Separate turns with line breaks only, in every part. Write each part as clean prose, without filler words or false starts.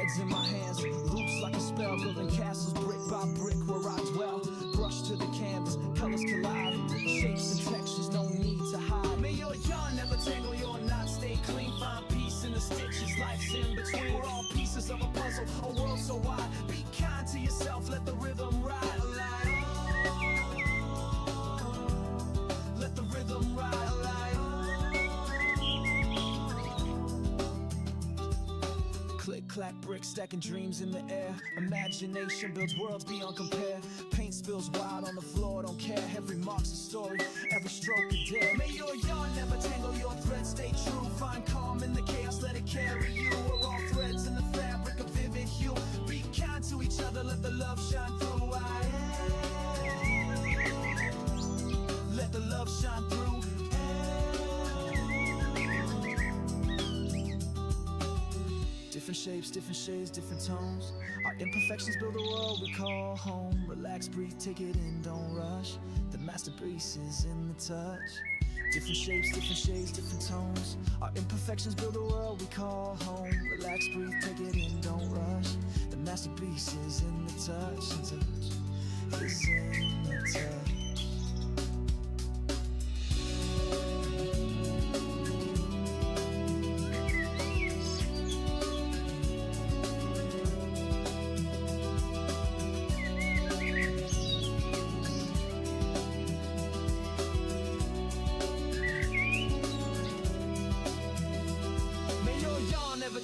threads in my hands, loops like a spell, building castles brick by brick where I dwell. Brush to the canvas, colors collide, shapes and textures, no need to hide. May your yarn never tangle, your knots stay clean. Find peace in the stitches, life's in between. We're all pieces of a puzzle, a world so wide. Be kind to yourself, let the rhythm ride. Let the rhythm ride. Click, clack, bricks, stacking dreams in the air. Imagination builds worlds beyond compare. Paint spills wild on the floor, don't care. Every mark's a story, every stroke a dare. May your yarn never tangle, your threads stay true. Find calm in the chaos, let it carry you. We're all threads in the fabric of vivid hue. Be kind to each other, let the love shine through. Let the love shine through. Different shapes, different shades, different tones. Our imperfections build a world we call home. Relax, breathe, take it in, don't rush. The masterpiece is in the touch. Different shapes, different shades, different tones. Our imperfections build a world we call home. Relax, breathe, take it in, don't rush. The masterpiece is in the touch. And touch is in the touch.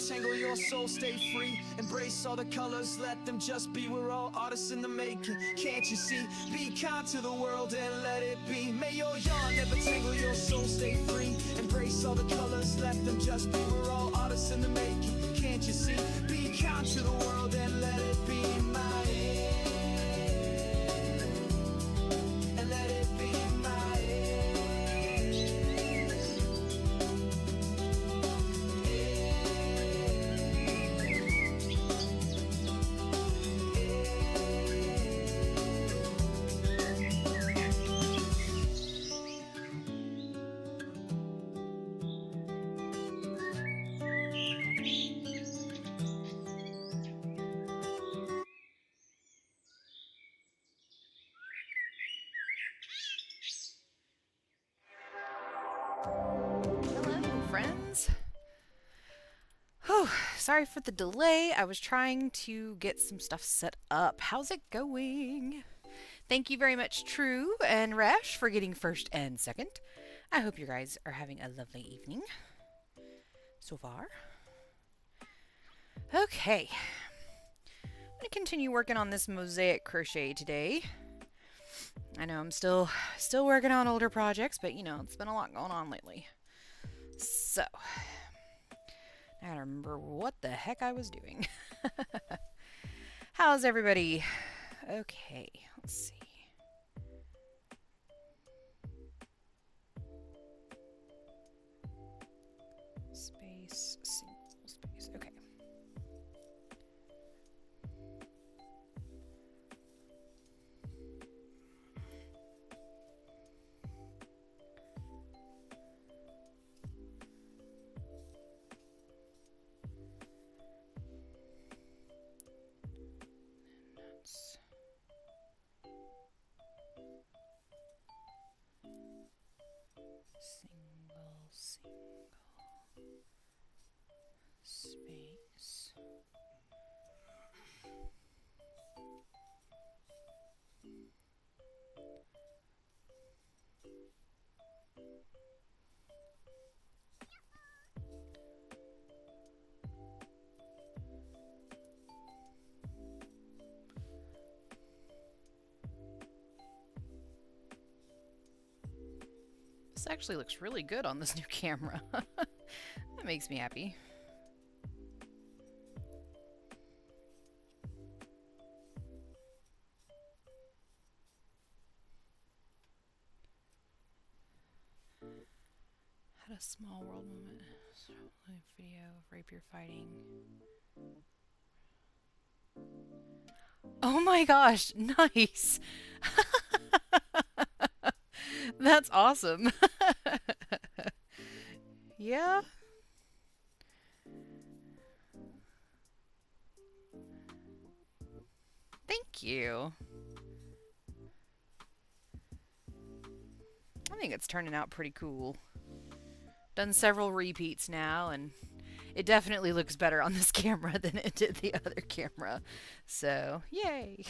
Tangle your soul, stay free. Embrace all the colors, let them just be. We're all artists in the making, can't you see? Be kind to the world and let it be. May your yarn never tangle your soul, stay free. Embrace all the colors, let them just be. We're all artists in the making, can't you see? Be kind to the world and let it be. My end, and let it be my end.
Hello, friends. Whew, sorry for the delay. I was trying to get some stuff set up. How's it going? Thank you very much, True and Rash, for getting first and second. I hope you guys are having a lovely evening so far. Okay. I'm going to continue working on this mosaic crochet today. I know I'm still working on older projects, but you know, it's been a lot going on lately. So, I gotta remember what the heck I was doing. How's everybody? Okay, let's see. Space, single space, okay. Single space. This actually looks really good on this new camera. That makes me happy. Had a small world moment. Video of rapier fighting. Oh my gosh, nice! That's awesome. Yeah. Thank you. I think it's turning out pretty cool. Done several repeats now, and it definitely looks better on this camera than it did the other camera. So, yay!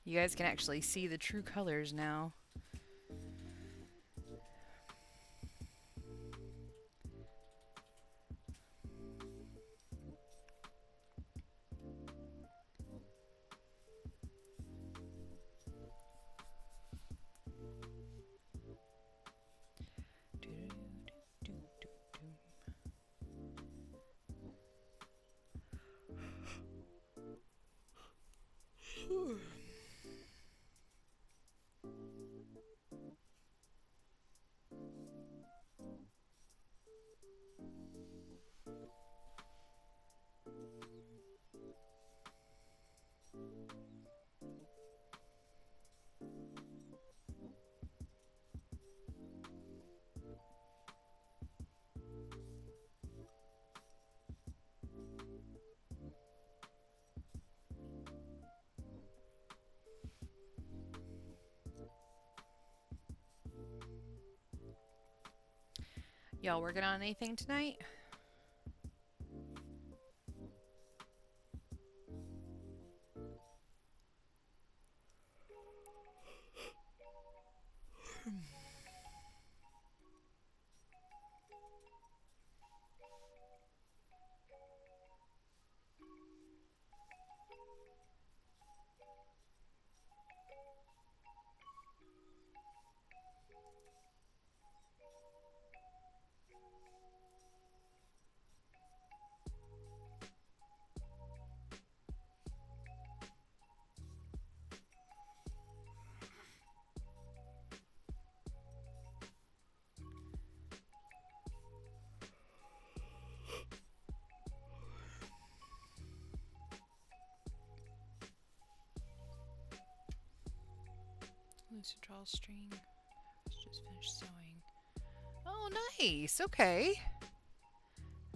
You guys can actually see the true colors now. Y'all working on anything tonight? Loose drawstring. Just finished sewing. Oh, nice. Okay.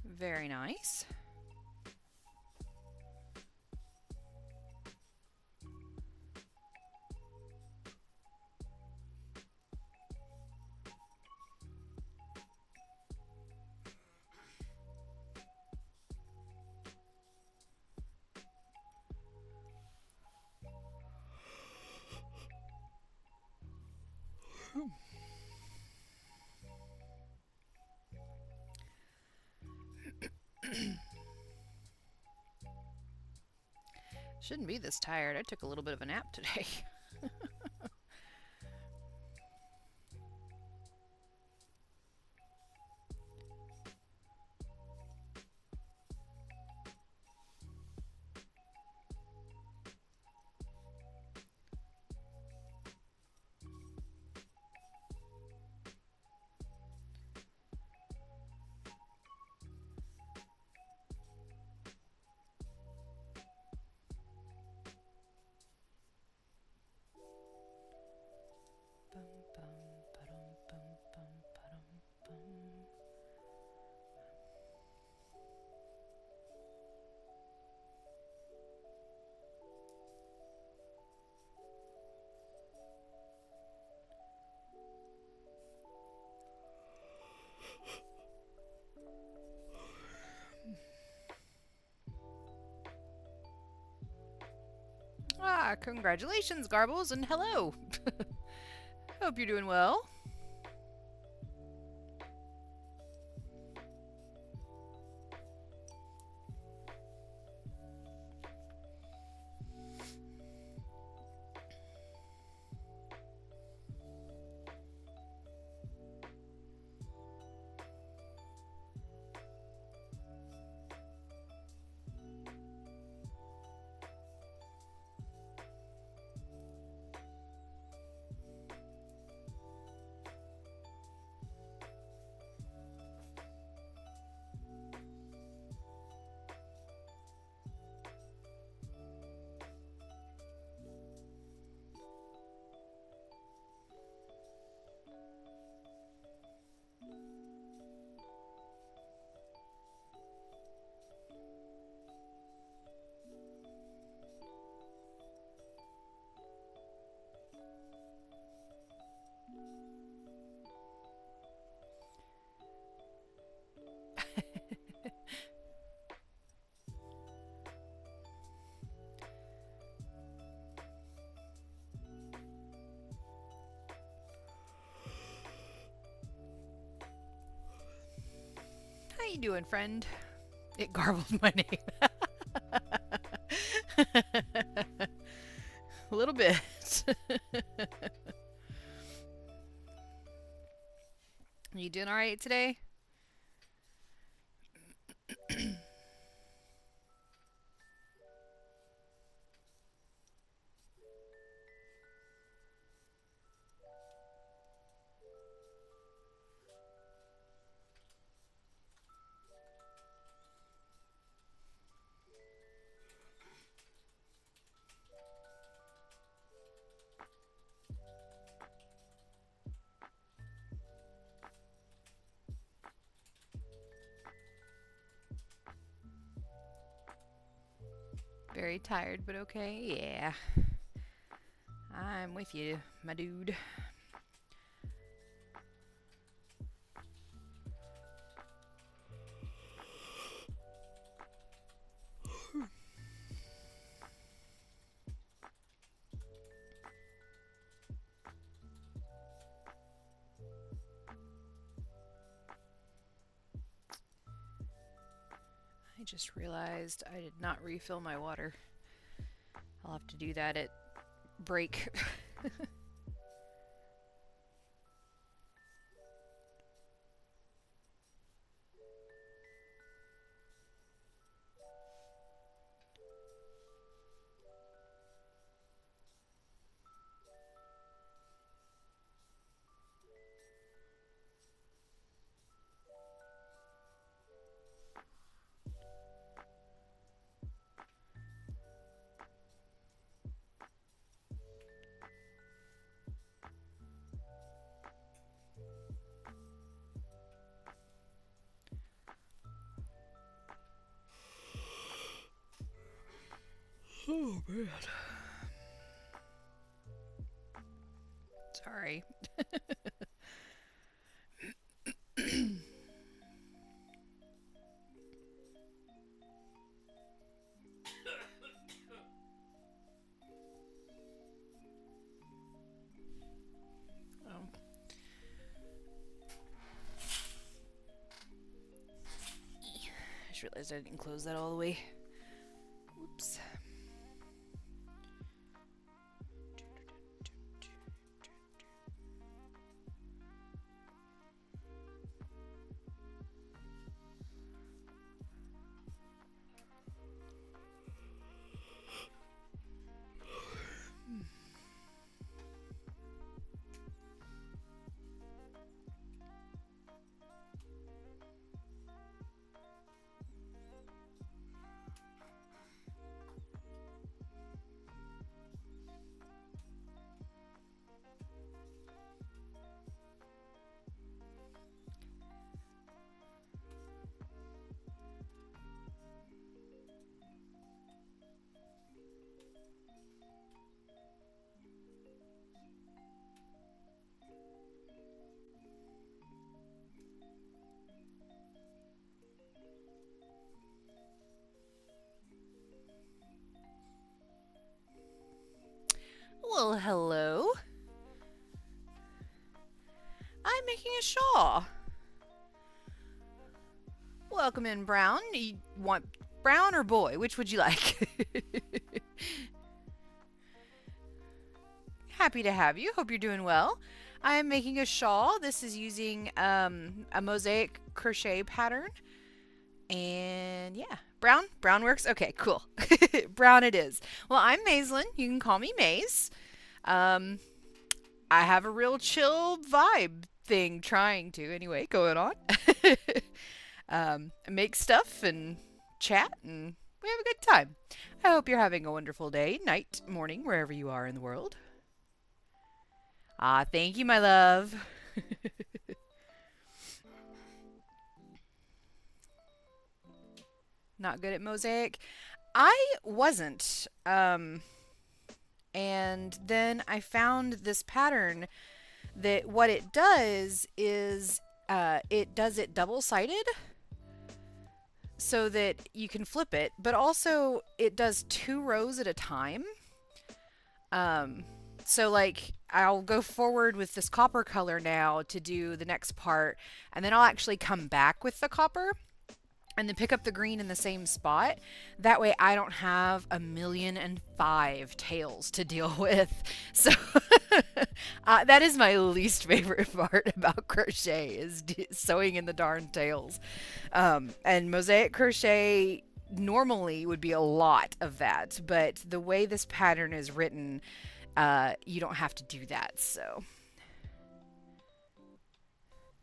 Very nice. Shouldn't be this tired. I took a little bit of a nap today. Ah, congratulations, Garbles, and hello. Hope you're doing well. you doing, friend? It garbled my name. A little bit. You doing all right today? Very tired, but okay. Yeah. I'm with you, my dude. I just realized I did not refill my water. I'll have to do that at break. Oh, man. Sorry. Oh. I just realized I didn't close that all the way. Oops. Well, hello. I'm making a shawl. Welcome in, Brown. You want brown or boy? Which would you like? Happy to have you. Hope you're doing well. I'm making a shawl. This is using a mosaic crochet pattern. And yeah, brown? Brown works? Okay, cool. Brown it is. Well, I'm Maislin. You can call me Maze. I have a real chill vibe thing going on. Make stuff and chat and we have a good time. I hope you're having a wonderful day, night, morning, wherever you are in the world. Ah, thank you, my love. Not good at mosaic. I wasn't. And then I found this pattern that what it does is it does it double-sided so that you can flip it, but also it does 2 rows at a time. So like I'll go forward with this copper color now to do the next part, and then I'll actually come back with the copper. and then pick up the green in the same spot. That way I don't have 1,000,005 tails to deal with. So that is my least favorite part about crochet is sewing in the darn tails. And mosaic crochet normally would be a lot of that, but the way this pattern is written, you don't have to do that. So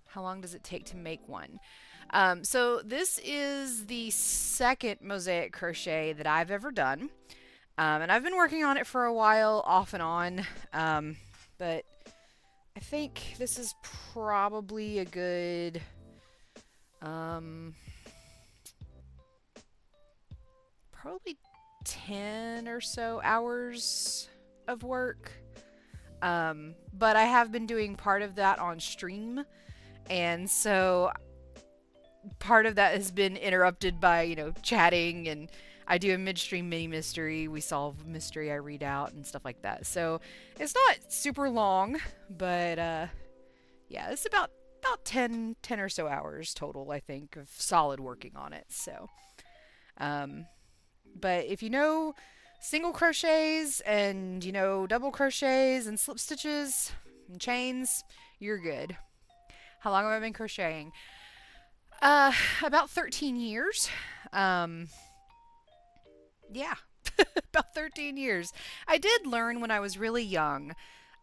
how long does it take to make one? So this is the second mosaic crochet that I've ever done. And I've been working on it for a while, off and on. But I think this is probably a good, probably 10 or so hours of work. But I have been doing part of that on stream. And so part of that has been interrupted by, chatting, and I do a midstream mini mystery. We solve a mystery, I read out and stuff like that. So it's not super long, but yeah, it's about 10 or so hours total, I think, of solid working on it. So but if you know single crochets and double crochets and slip stitches and chains, you're good. How long have I been crocheting? About 13 years. Yeah, about 13 years. I did learn when I was really young,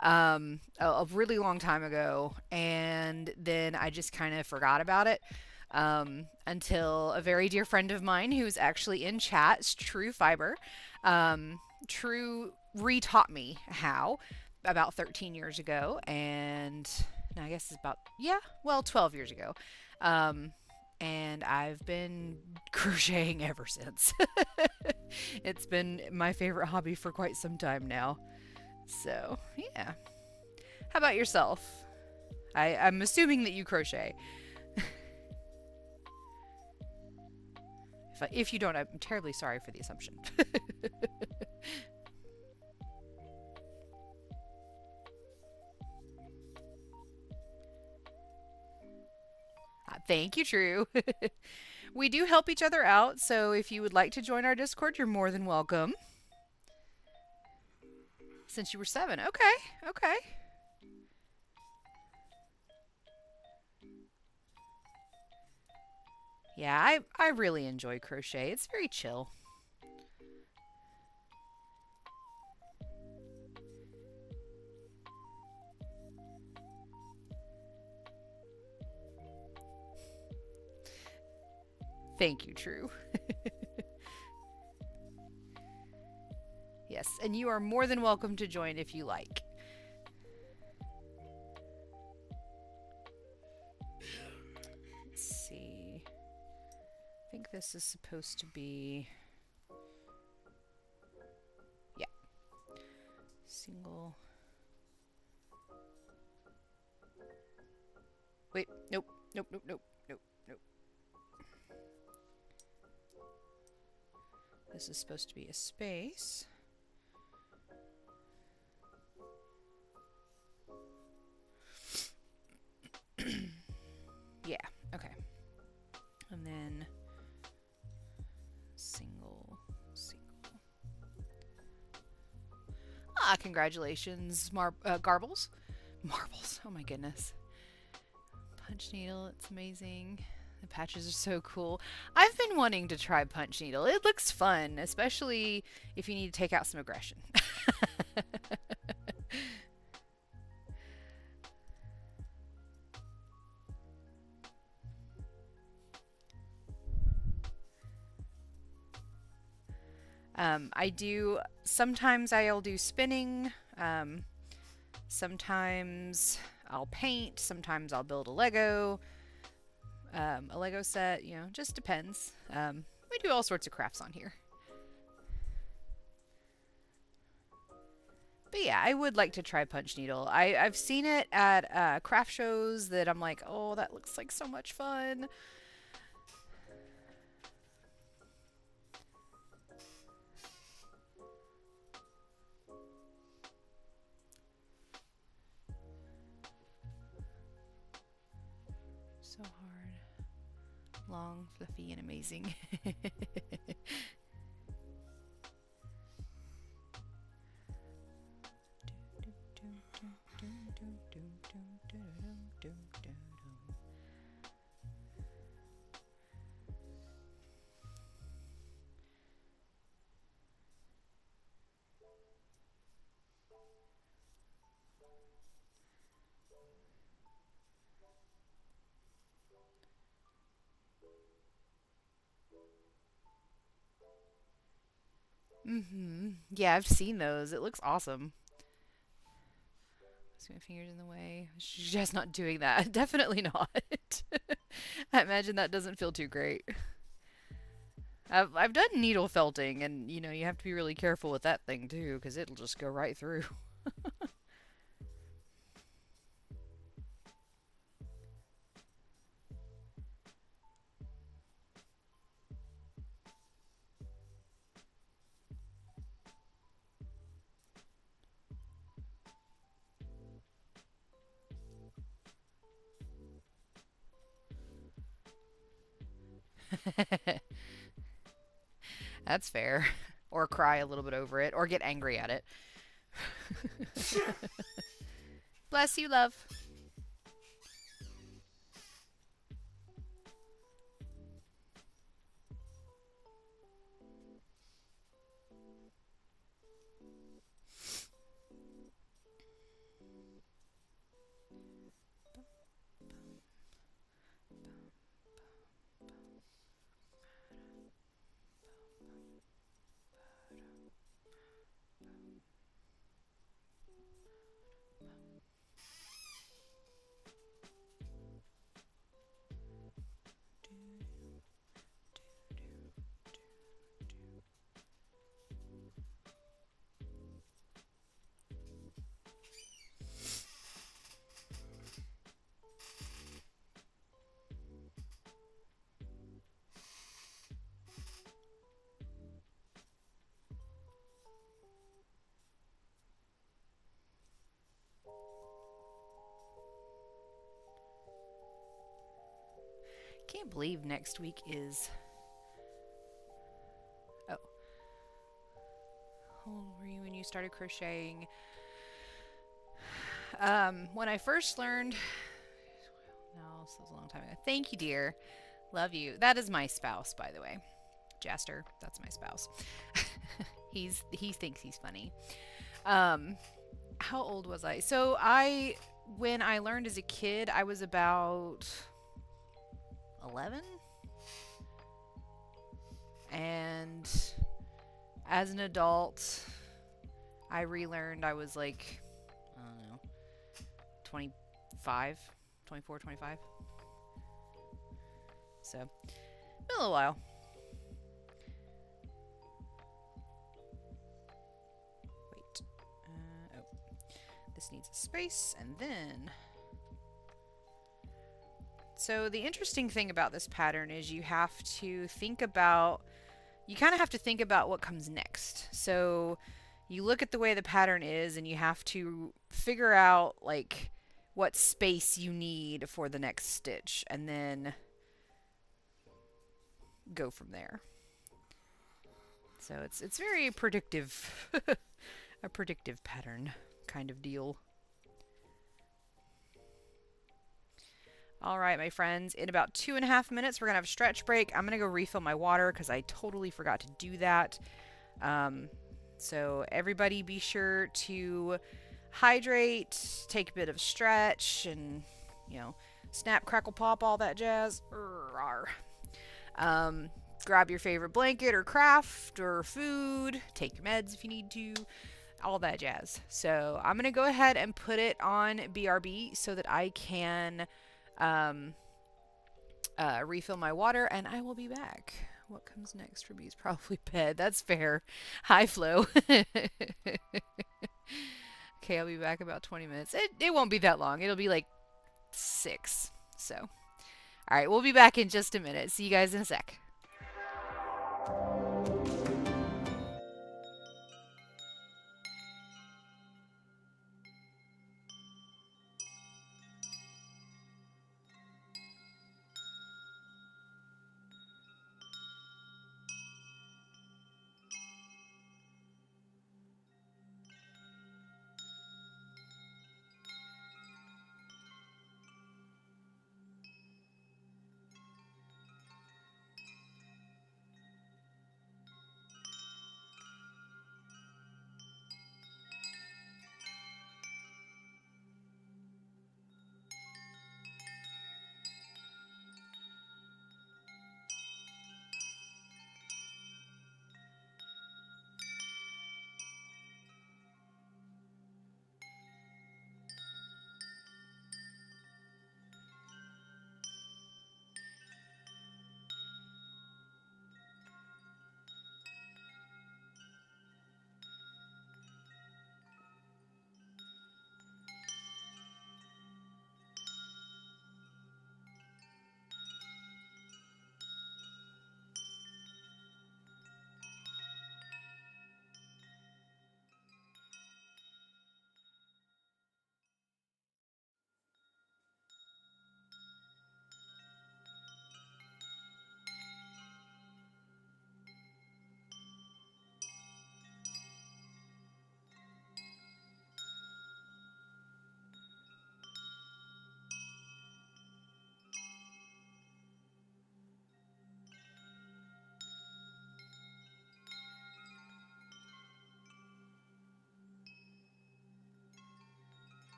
a really long time ago, and then I just kind of forgot about it until a very dear friend of mine who's actually in chat, True Fiber, True retaught me how about 13 years ago, and I guess it's about, 12 years ago. And I've been crocheting ever since. It's been my favorite hobby for quite some time now. So, yeah. How about yourself? I'm assuming that you crochet. If you don't, I'm terribly sorry for the assumption. Thank you, True. We do help each other out, so if you would like to join our Discord, you're more than welcome. Since you were 7. Okay. Yeah, I really enjoy crochet. It's very chill. Thank you, True. Yes, and you are more than welcome to join if you like. Let's see. I think this is supposed to be... Yeah. Single... Wait, nope. This is supposed to be a space. Yeah, okay. And then single. Ah, congratulations, Garbles. Marbles, oh my goodness. Punch needle, it's amazing. The patches are so cool. I've been wanting to try punch needle. It looks fun, especially if you need to take out some aggression. Sometimes I'll do spinning, sometimes I'll paint, sometimes I'll build a Lego set, just depends. We do all sorts of crafts on here. But yeah, I would like to try punch needle. I've seen it at craft shows that I'm like, oh, that looks like so much fun. So hard. long, fluffy, and amazing. Yeah, I've seen those. It looks awesome. My fingers in the way. She's just not doing that. Definitely not. I imagine that doesn't feel too great. I've done needle felting, and you have to be really careful with that thing too, because it'll just go right through. That's fair. Or cry a little bit over it, or get angry at it. Bless you, love. Can't believe next week is... Oh. How old were you when you started crocheting? When I first learned... No, this was a long time ago. Thank you, dear. Love you. That is my spouse, by the way. Jaster, that's my spouse. He thinks he's funny. How old was I? So when I learned as a kid, I was about 11. And as an adult, I relearned I was like, I don't know, 25, 24, 25. So, been a little while. Wait. This needs a space, and then... So the interesting thing about this pattern is you kind of have to think about what comes next. So you look at the way the pattern is, and you have to figure out like what space you need for the next stitch, and then go from there. So it's very predictive, a predictive pattern kind of deal. All right, my friends, in about 2.5 minutes, we're going to have a stretch break. I'm going to go refill my water because I totally forgot to do that. So everybody be sure to hydrate, take a bit of stretch, and, snap, crackle, pop, all that jazz. Grab your favorite blanket or craft or food. Take your meds if you need to. All that jazz. So I'm going to go ahead and put it on BRB so that I can... refill my water, and I will be back. What comes next for me is probably bed. That's fair. Hi, Flo. Okay, I'll be back about 20 minutes. It won't be that long. It'll be like 6. So, all right, we'll be back in just a minute. See you guys in a sec.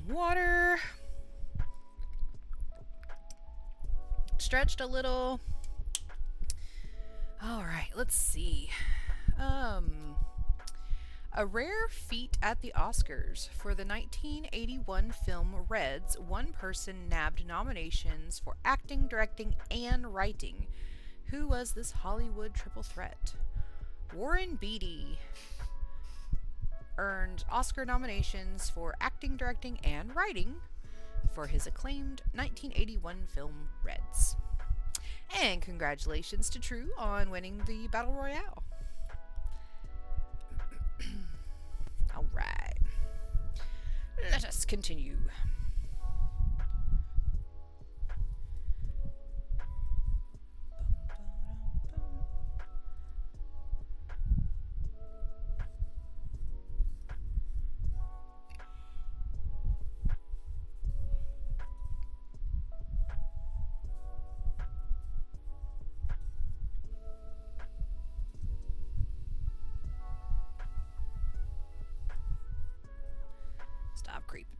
water. Stretched a little. All right, let's see. A rare feat at the Oscars. For the 1981 film Reds, one person nabbed nominations for acting, directing, and writing. Who was this Hollywood triple threat? Warren Beatty earned Oscar nominations for acting, directing, and writing for his acclaimed 1981 film Reds. And congratulations to True on winning the Battle Royale. Alright. Let us continue. Stop creeping.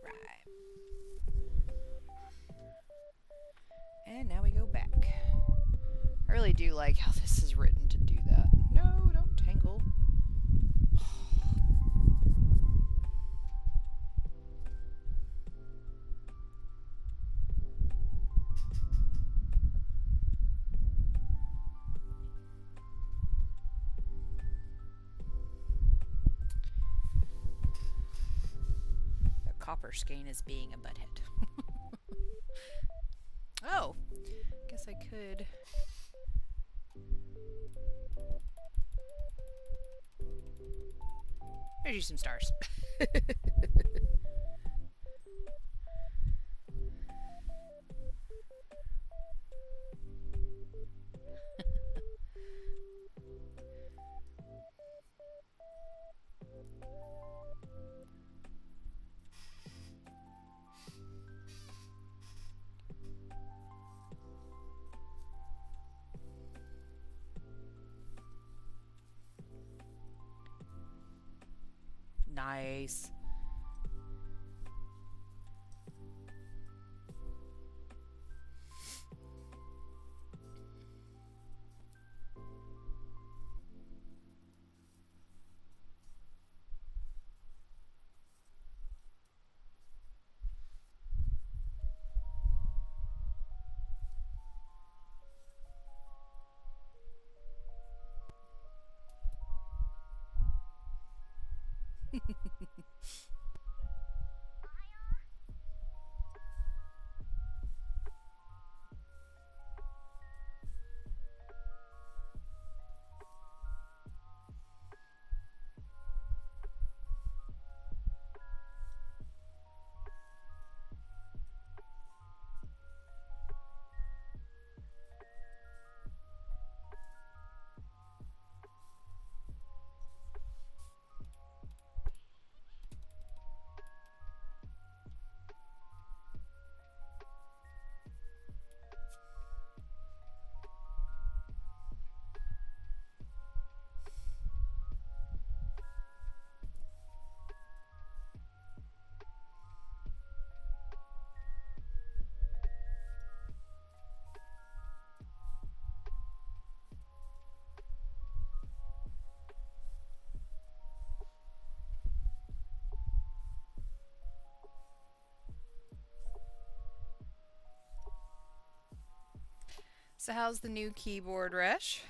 Right. And now we go back. I really do like how this is written to do that. No, don't tangle. The copper skein is being a butthead. Oh, guess I could. There's you some stars. Nice. So how's the new keyboard, Resh?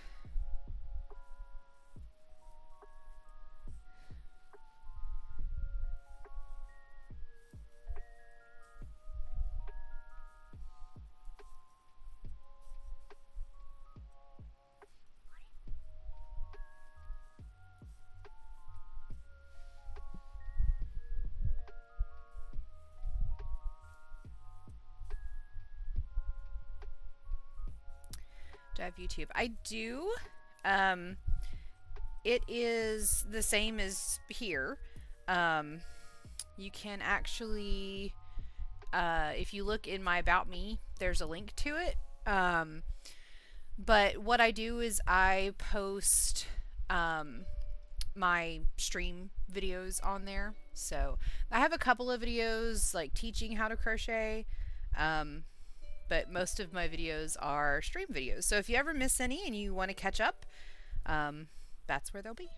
Do I have YouTube? I do. Um, it is the same as here. You can actually, if you look in my About Me, there's a link to it. But what I do is I post my stream videos on there. So I have a couple of videos like teaching how to crochet. But most of my videos are stream videos. So if you ever miss any and you want to catch up, that's where they'll be.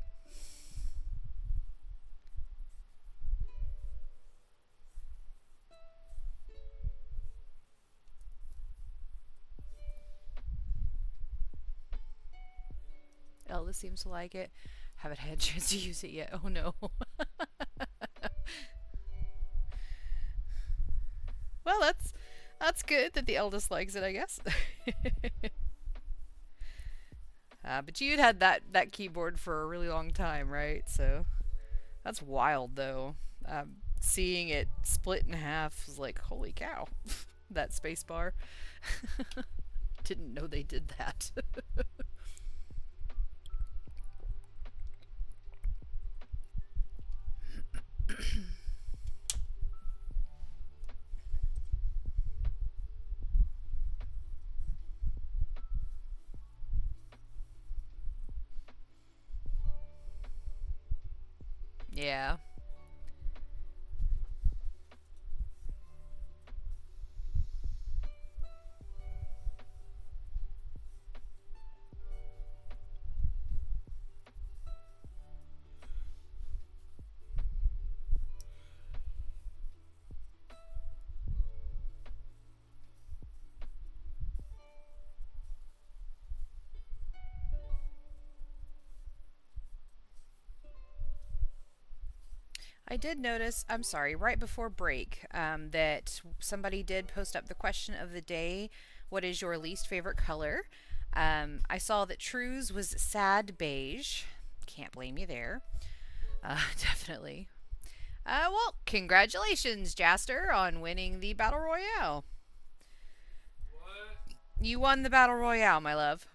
Elda seems to like it. Haven't had a chance to use it yet. Oh no. Well, that's good that the eldest likes it, I guess. But you'd had that keyboard for a really long time, right? So that's wild, though. Seeing it split in half was like, holy cow, that space bar. Didn't know they did that. Yeah. I did notice, I'm sorry, right before break, that somebody did post up the question of the day: what is your least favorite color? I saw that True's was sad beige. Can't blame you there. Definitely. Well, congratulations, Jaster, on winning the Battle Royale.
What?
You won the Battle Royale, my love.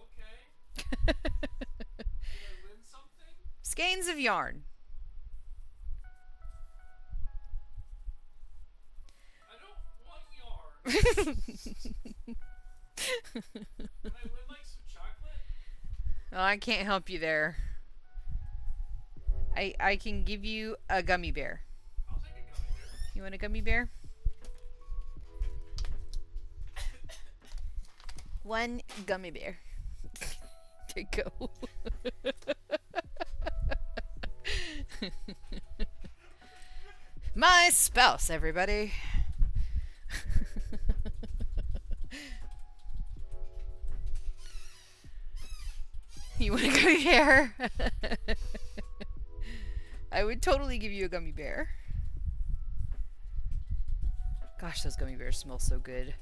Okay. Did I win something?
Skeins of yarn.
I don't want yarn. Can I win like some chocolate?
Oh, I can't help you there. I can give you a gummy bear.
I'll take a gummy bear.
You want a gummy bear? One gummy bear. There you go. My spouse, everybody. You want a gummy bear? I would totally give you a gummy bear. Gosh, those gummy bears smell so good.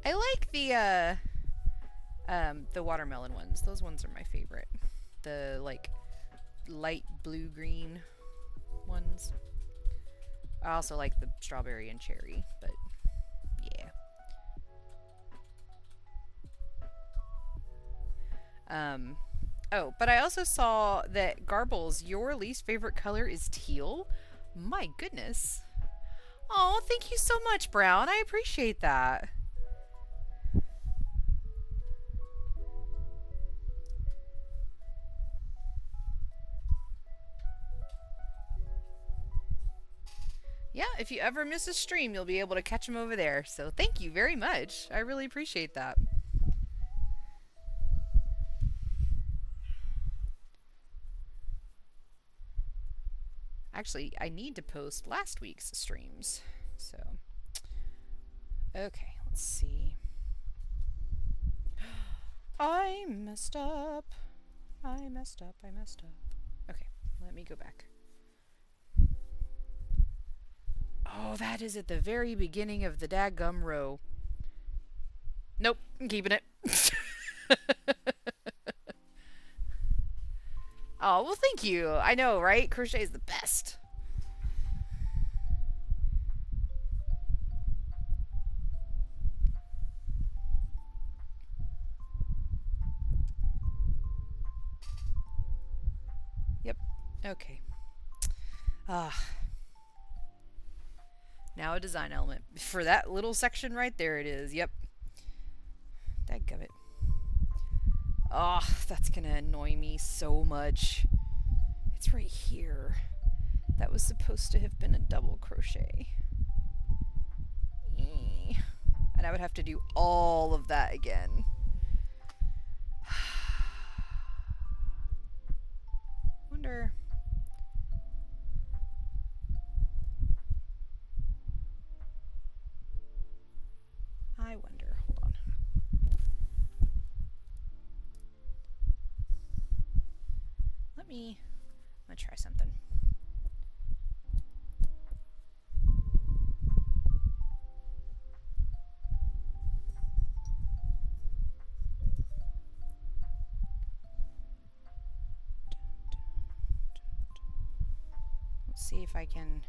I like the watermelon ones. Those ones are my favorite. The like light blue green ones. I also like the strawberry and cherry, but yeah. Oh, but I also saw that Garbles, your least favorite color is teal. My goodness. Oh, thank you so much, Brown. I appreciate that. Yeah, if you ever miss a stream, you'll be able to catch them over there. So thank you very much. I really appreciate that. Actually, I need to post last week's streams. So, okay, let's see. I messed up. I messed up. Okay, let me go back. Oh, that is at the very beginning of the dadgum row. Nope, I'm keeping it. Oh, well, thank you. I know, right? Crochet is the best. Yep. Okay. Now a design element. For that little section right there it is. Yep. Dadgummit. Oh, that's gonna annoy me so much. It's right here. That was supposed to have been a double crochet. And I would have to do all of that again. Wonder... I wonder. Hold on. I'm gonna try something. Let's see if I can...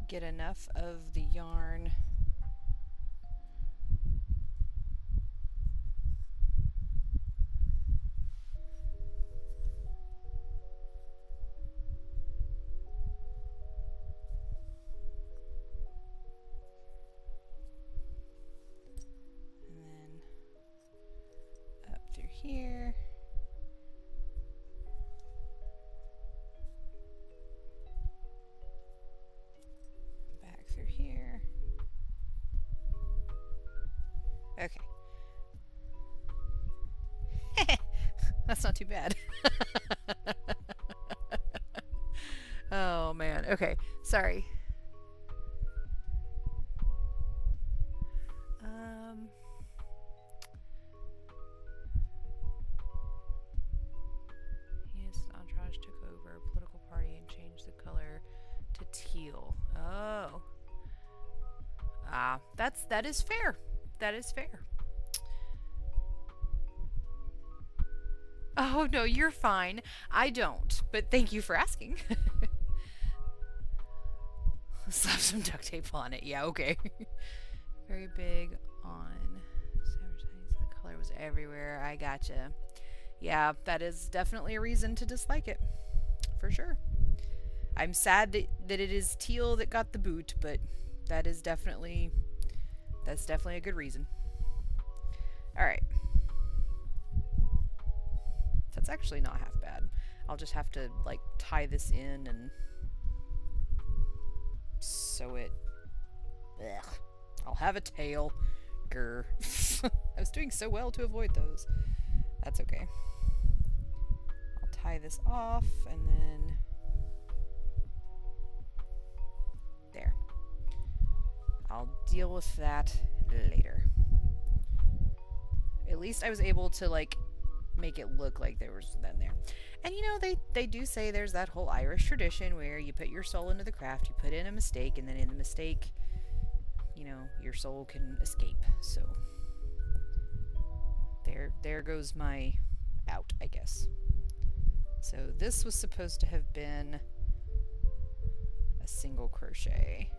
get enough of the yarn and then up through here. Back through here. Okay. That's not too bad. Oh man. Okay. Sorry. Yes, Entourage took over a political party and changed the color to teal. Oh. That is fair. That is fair. Oh no, you're fine. I don't, but thank you for asking. Slap some duct tape on it. Yeah, okay. Very big on advertising. The color was everywhere. I gotcha. Yeah, that is definitely a reason to dislike it. For sure. I'm sad that it is teal that got the boot, but that's definitely a good reason. Alright. That's actually not half bad. I'll just have to, like, tie this in and sew it. Ugh. I'll have a tail. Grr. I was doing so well to avoid those. That's okay. I'll tie this off and then... there. I'll deal with that later. At least I was able to, like, make it look like there was then there. And you know, they do say there's that whole Irish tradition where you put your soul into the craft, you put in a mistake, and then in the mistake, you know, your soul can escape. So there goes my out, I guess. So this was supposed to have been a single crochet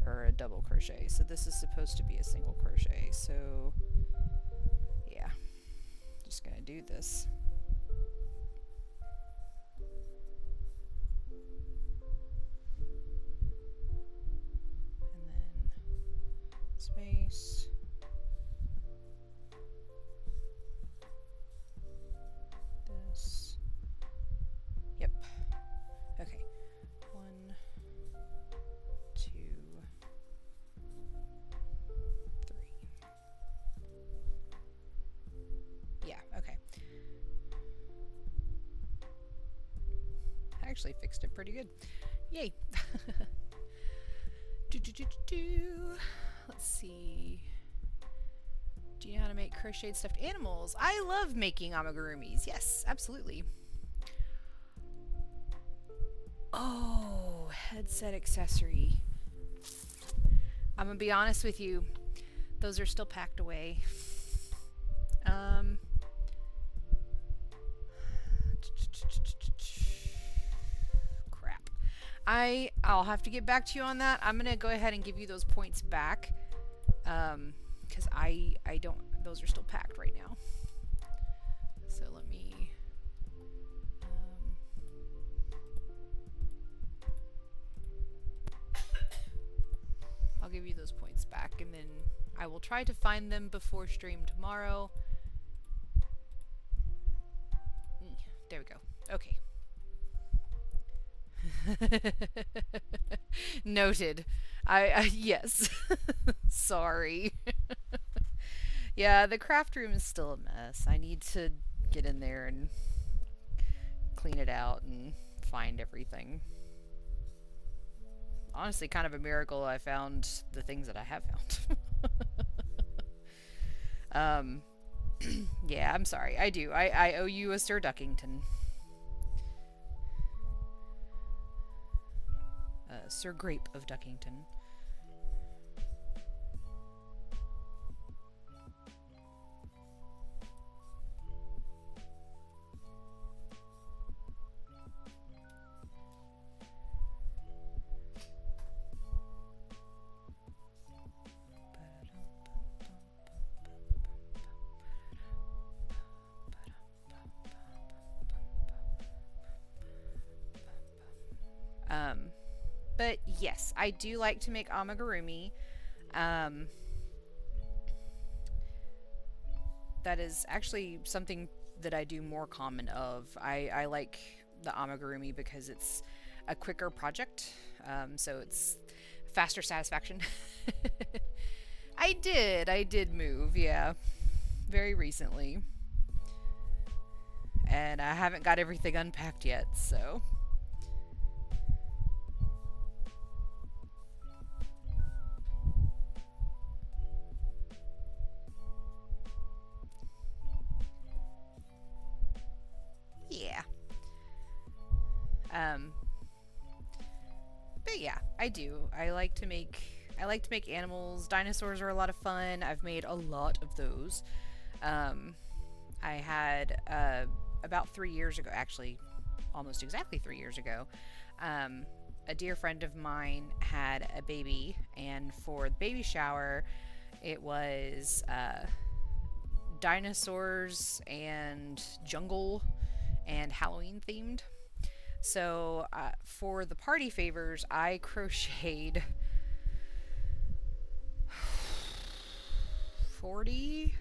or a double crochet. So this is supposed to be a single crochet. So yeah, just gonna do this. And then space. This. Yep. Okay. 1, 2, 3. Yeah, actually fixed it pretty good. Yay. Let's see. Do you know how to make crocheted stuffed animals? I love making amigurumis. Yes, absolutely. Oh, headset accessory. I'm gonna be honest with you. Those are still packed away. Crap. I'll have to get back to you on that. I'm gonna go ahead and give you those points back. Because I don't, those are still packed right now. So let me, I'll give you those points back, and then I will try to find them before stream tomorrow. There we go. Okay. Noted. Yes. Sorry. Yeah, the craft room is still a mess. I need to get in there and clean it out and find everything. Honestly, kind of a miracle I found the things that I have found. Yeah, I'm sorry. I do. I owe you a Sir Duckington. Sir Grape of Duckington. But yes, I do like to make amigurumi. That is actually something that I do more common of. I like the amigurumi because it's a quicker project, so it's faster satisfaction. I did move, yeah, very recently. And I haven't got everything unpacked yet, so... yeah. But yeah, I do. I like to make animals. Dinosaurs are a lot of fun. I've made a lot of those. I had about 3 years ago, actually almost exactly 3 years ago, a dear friend of mine had a baby, and for the baby shower it was dinosaurs and jungle and Halloween themed. So for the party favors, I crocheted 40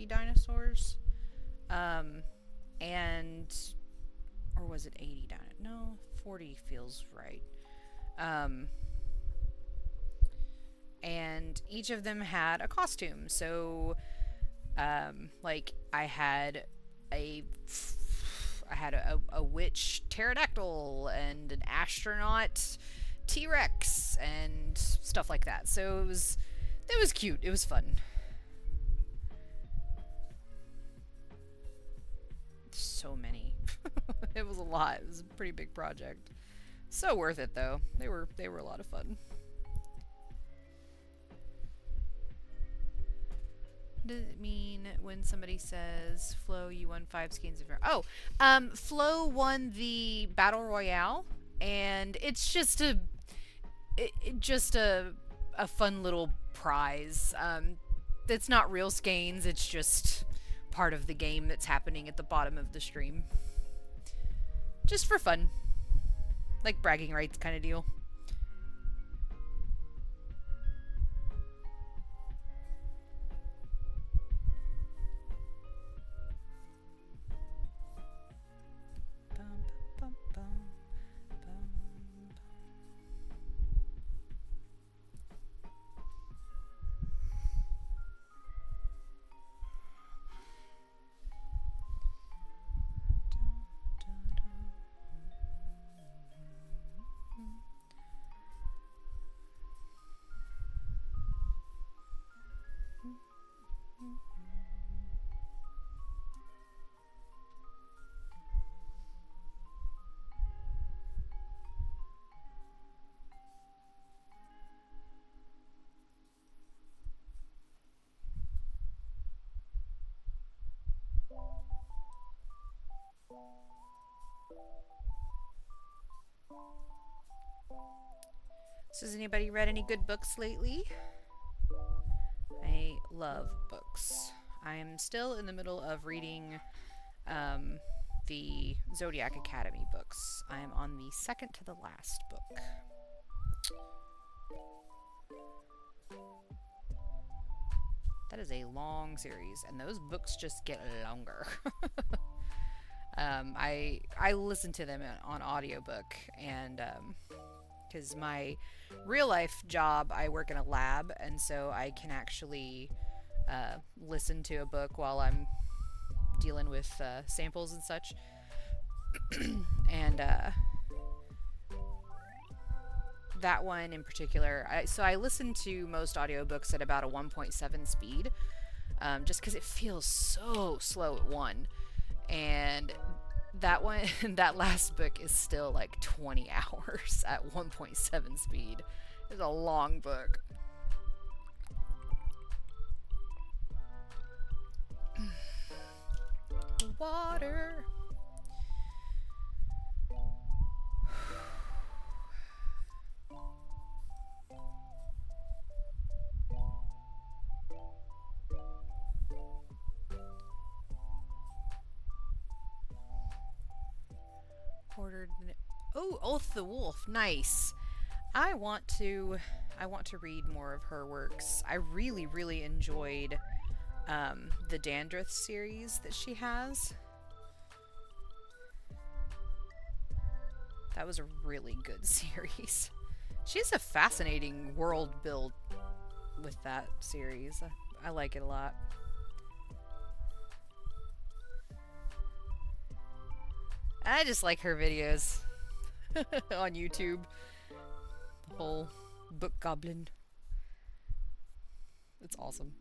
dinosaurs, and or was it 80 dinosaurs? No, 40 feels right. And each of them had a costume. So like I had a witch pterodactyl and an astronaut T-Rex and stuff like that. So it was cute. It was fun. So many. It was a lot. It was a pretty big project. So worth it though. They were a lot of fun. Does it mean when somebody says, Flo, you won 5 skeins of... Flo won the Battle Royale, and it's just a fun little prize. It's not real skeins, it's just part of the game that's happening at the bottom of the stream. Just for fun. Like bragging rights kind of deal. So has anybody read any good books lately? I love books. I'm still in the middle of reading the Zodiac Academy books. I'm on the second to the last book. That is a long series, and those books just get longer. I listen to them on audiobook, and because my real life job, I work in a lab, and so I can actually listen to a book while I'm dealing with samples and such. And that one in particular, I listen to most audiobooks at about a 1.7 speed, just because it feels so slow at 1. And that one, that last book is still like 20 hours at 1.7 speed. It's a long book. Water. Ordered. Oh, Oath the Wolf. Nice. I want to read more of her works. I really enjoyed the Dandruff series that she has. That was a really good series. She has a fascinating world build with that series. I like it a lot. I just like her videos on YouTube. The whole book goblin. It's awesome.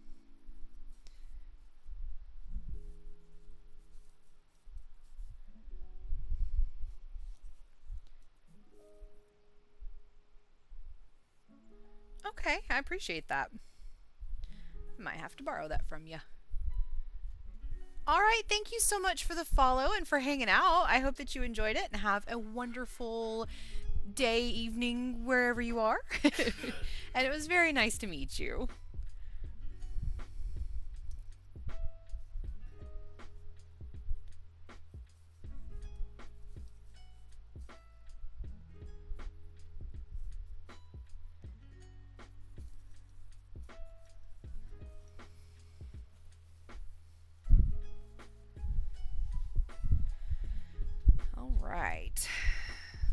Okay, I appreciate that. Might have to borrow that from you. Alright, thank you so much for the follow and for hanging out. I hope that you enjoyed it and have a wonderful day, evening, wherever you are. And it was very nice to meet you. Alright,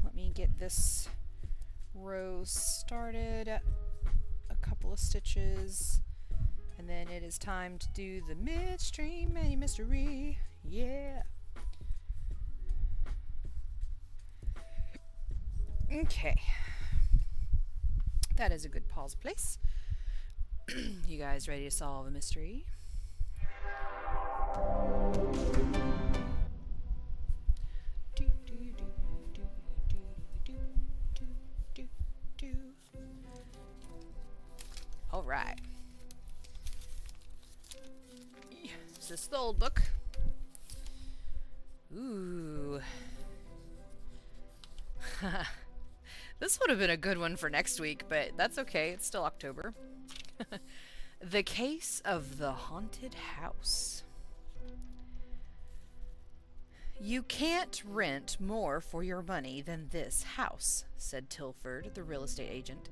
let me get this row started. A couple of stitches, and then it is time to do the midstream mini mystery. Yeah. Okay. That is a good pause place. You guys ready to solve a mystery? All right. Is this the old book? Ooh. This would have been a good one for next week, but that's okay. It's still October. The Case of the Haunted House. You can't rent more for your money than this house, said Tilford, the real estate agent.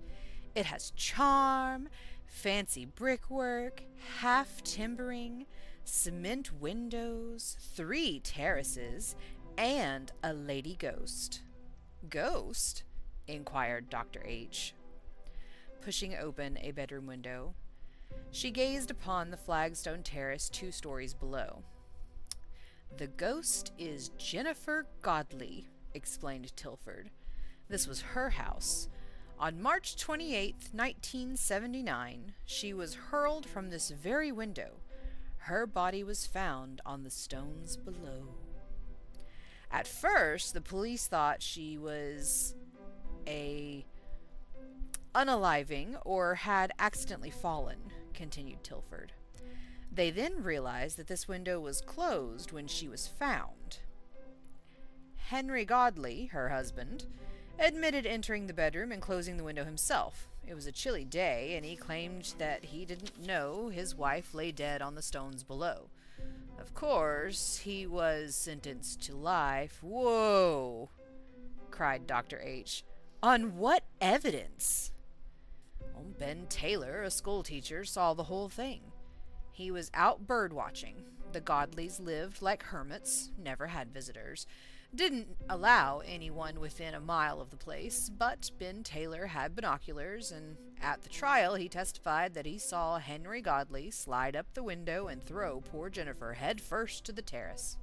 It has charm, fancy brickwork, half timbering, cement windows, 3 terraces, and a lady ghost. Ghost? Inquired Dr. H, pushing open a bedroom window. She gazed upon the flagstone terrace 2 stories below. The ghost is Jennifer Godley, explained Tilford. This was her house. On March 28th, 1979, she was hurled from this very window. Her body was found on the stones below. At first, the police thought she was a unaliving or had accidentally fallen, continued Tilford. They then realized that this window was closed when she was found. Henry Godley, her husband, admitted entering the bedroom and closing the window himself. It was a chilly day, and he claimed that he didn't know his wife lay dead on the stones below. Of course, he was sentenced to life. Whoa, cried Dr. H. On what evidence? Well, Ben Taylor, a schoolteacher, saw the whole thing. He was out bird watching. The Godleys lived like hermits, never had visitors, didn't allow anyone within a mile of the place, but Ben Taylor had binoculars, and at the trial he testified that he saw Henry Godley slide up the window and throw poor Jennifer head first to the terrace.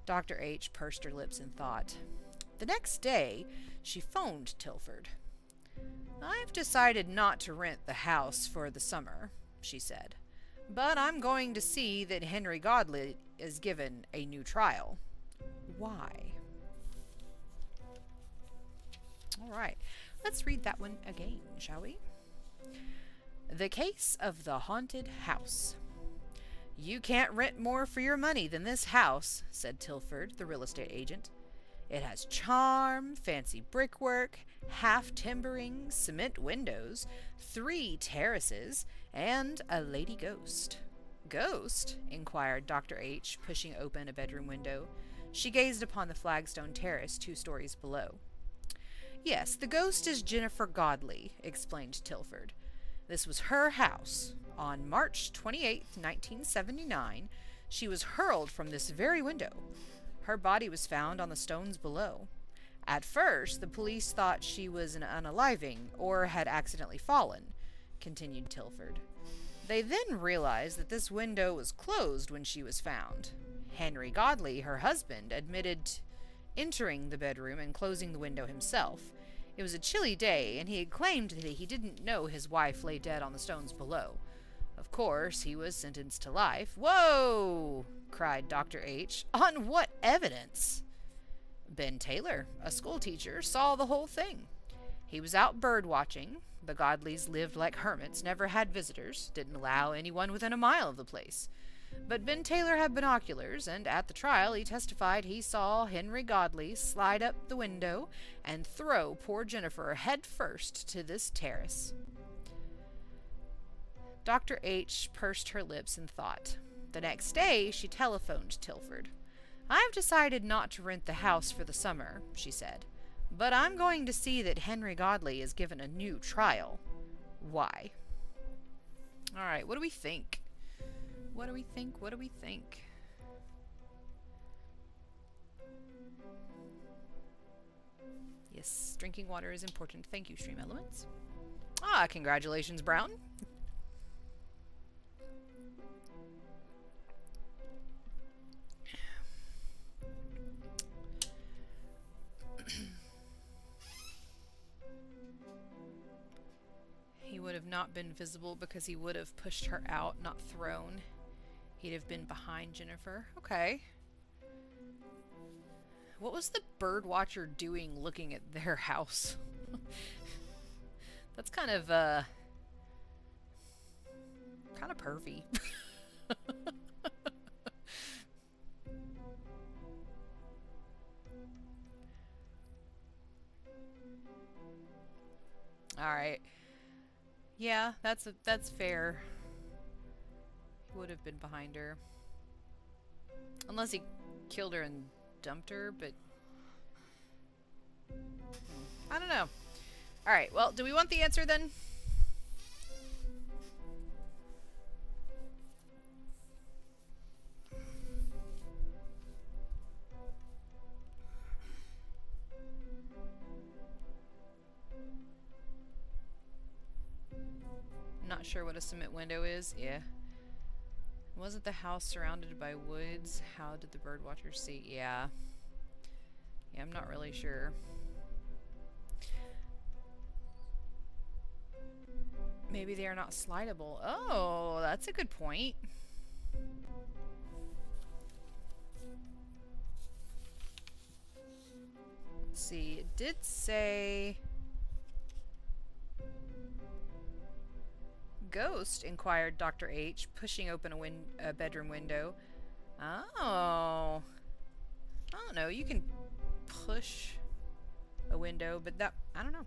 Dr. H. pursed her lips in thought. The next day, she phoned Tilford. I've decided not to rent the house for the summer, she said, but I'm going to see that Henry Godley is given a new trial. Why? All right, let's read that one again, shall we? The Case of the Haunted House. You can't rent more for your money than this house, said Tilford, the real estate agent. It has charm, fancy brickwork, half timbering, cement windows, 3 terraces, and a lady ghost. Ghost? Inquired Dr. H., pushing open a bedroom window. She gazed upon the flagstone terrace 2 stories below. Yes, the ghost is Jennifer Godley, explained Tilford. This was her house. On March 28, 1979, she was hurled from this very window. Her body was found on the stones below. At first, the police thought she was an unaliving or had accidentally fallen, continued Tilford. They then realized that this window was closed when she was found. Henry Godley, her husband, admitted entering the bedroom and closing the window himself. It was a chilly day, and he had claimed that he didn't know his wife lay dead on the stones below. Of course, he was sentenced to life. Whoa! Cried Dr. H. On what evidence? Ben Taylor, a schoolteacher, saw the whole thing. He was out bird watching. The Godleys lived like hermits, never had visitors, didn't allow anyone within a mile of the place. But Ben Taylor had binoculars, and at the trial he testified he saw Henry Godley slide up the window and throw poor Jennifer head first to this terrace. Dr. H. pursed her lips in thought. The next day she telephoned Tilford. I've decided not to rent the house for the summer, she said, but I'm going to see that Henry Godley is given a new trial. Why? All right, what do we think? What do we think? What do we think? Yes, drinking water is important. Thank you, Stream Elements. Ah, congratulations, Brown. He would have not been visible because he would have pushed her out, not thrown. He'd have been behind Jennifer. Okay. What was the bird watcher doing looking at their house? That's kind of pervy. All right. Yeah, that's fair. He would have been behind her. Unless he killed her and dumped her, but I don't know. Alright, well, do we want the answer then? Not sure what a cement window is. Yeah. Wasn't the house surrounded by woods? How did the bird watcher see? Yeah. Yeah, I'm not really sure. Maybe they are not slidable. Oh, that's a good point. Let's see, it did say ghost, inquired Dr. H, pushing open a bedroom window. Oh. I don't know, you can push a window, but that, I don't know.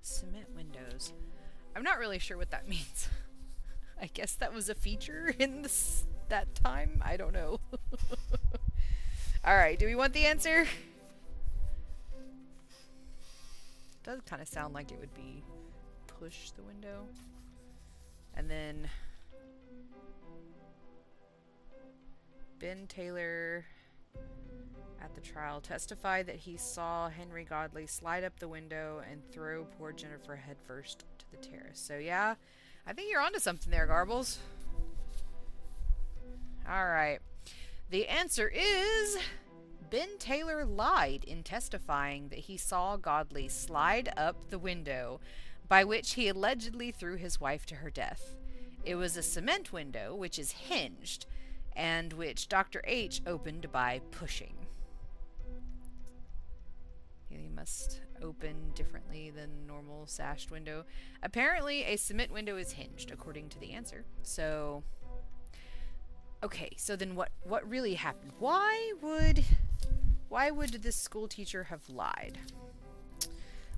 Cement windows. I'm not really sure what that means. I guess that was a feature in that time? I don't know. Alright, do we want the answer? Does kind of sound like it would be push the window. And then Ben Taylor at the trial testified that he saw Henry Godley slide up the window and throw poor Jennifer headfirst to the terrace. So yeah, I think you're onto something there, Garbles. Alright. The answer is Ben Taylor lied in testifying that he saw Godley slide up the window by which he allegedly threw his wife to her death. It was a cement window, which is hinged, and which Dr. H opened by pushing. He must open differently than normal sashed window. Apparently, a cement window is hinged, according to the answer. So, okay, so then what really happened? Why would this school teacher have lied?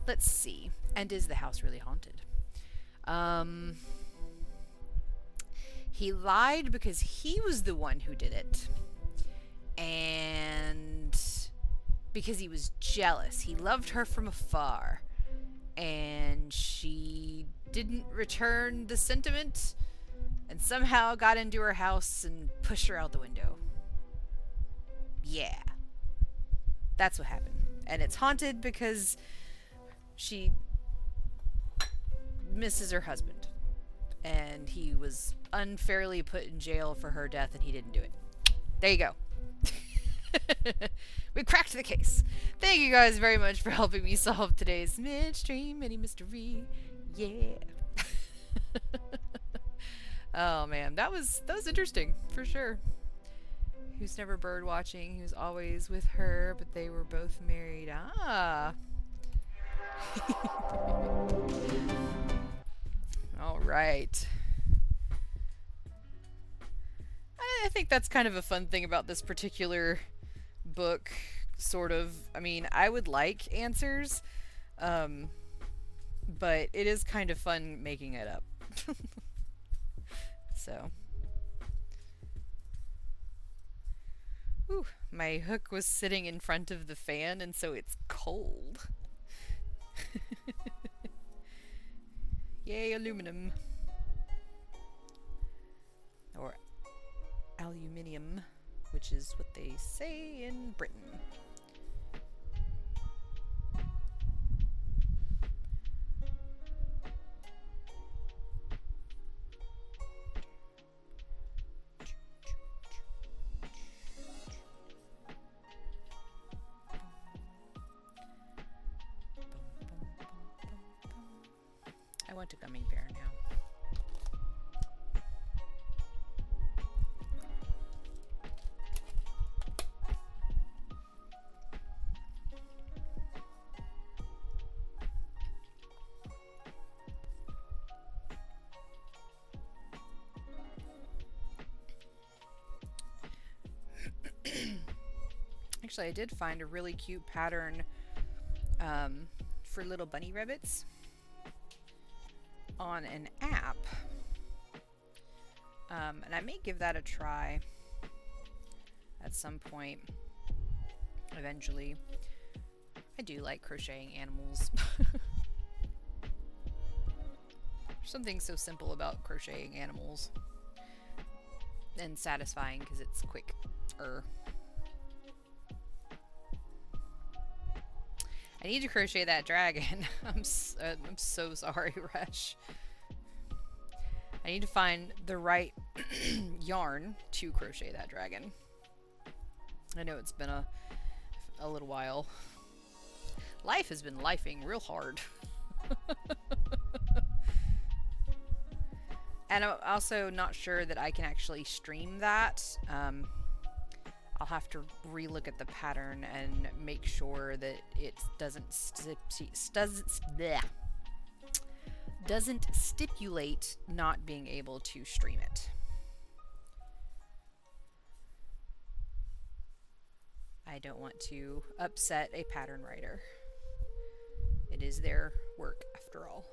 Let's see. And is the house really haunted? He lied because he was the one who did it. And because he was jealous. He loved her from afar. And she didn't return the sentiment and somehow got into her house and pushed her out the window. Yeah. That's what happened. And it's haunted because she misses her husband. And he was unfairly put in jail for her death and he didn't do it. There you go. We cracked the case. Thank you guys very much for helping me solve today's midstream mini mystery. Yeah. Oh man, that was interesting for sure. Who's never bird watching? Who's always with her, but they were both married. Ah. All right. I think that's kind of a fun thing about this particular book, sort of. I mean, I would like answers, but it is kind of fun making it up. So. Ooh, my hook was sitting in front of the fan, and so it's cold. Yay, aluminum. Or aluminium, which is what they say in Britain. I want a gummy bear now. Actually, I did find a really cute pattern for little bunny rabbits on an app. And I may give that a try at some point eventually. I do like crocheting animals. There's something so simple about crocheting animals. And satisfying because it's quick. I need to crochet that dragon. I'm so sorry, Resh. I need to find the right yarn to crochet that dragon. I know it's been a little while. Life has been lifing real hard. And I'm also not sure that I can actually stream that. I'll have to relook at the pattern and make sure that it doesn't stipulate not being able to stream it. I don't want to upset a pattern writer. It is their work after all.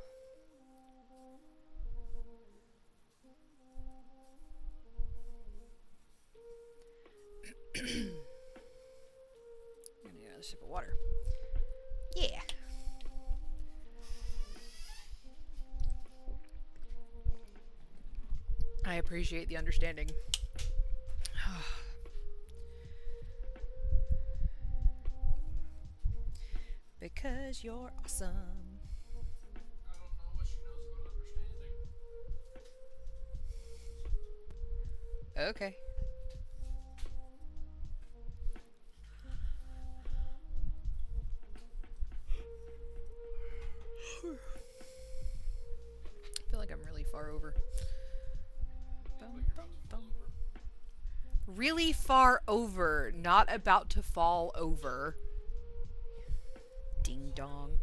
I need another sip of water. Yeah. I appreciate the understanding. Because you're awesome.
I don't know what she knows about understanding.
Okay. I feel like I'm really far over. Really far over, not about to fall over. Ding dong.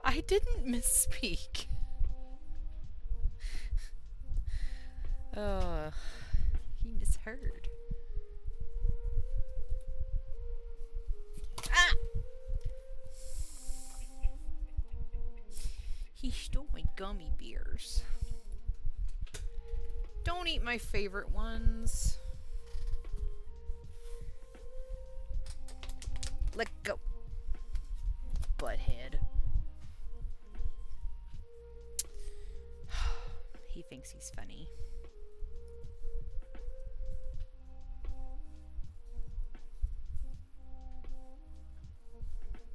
I didn't misspeak. He misheard. Ah! He stole my gummy bears. Don't eat my favorite ones. Let go. Butthead. He thinks he's funny.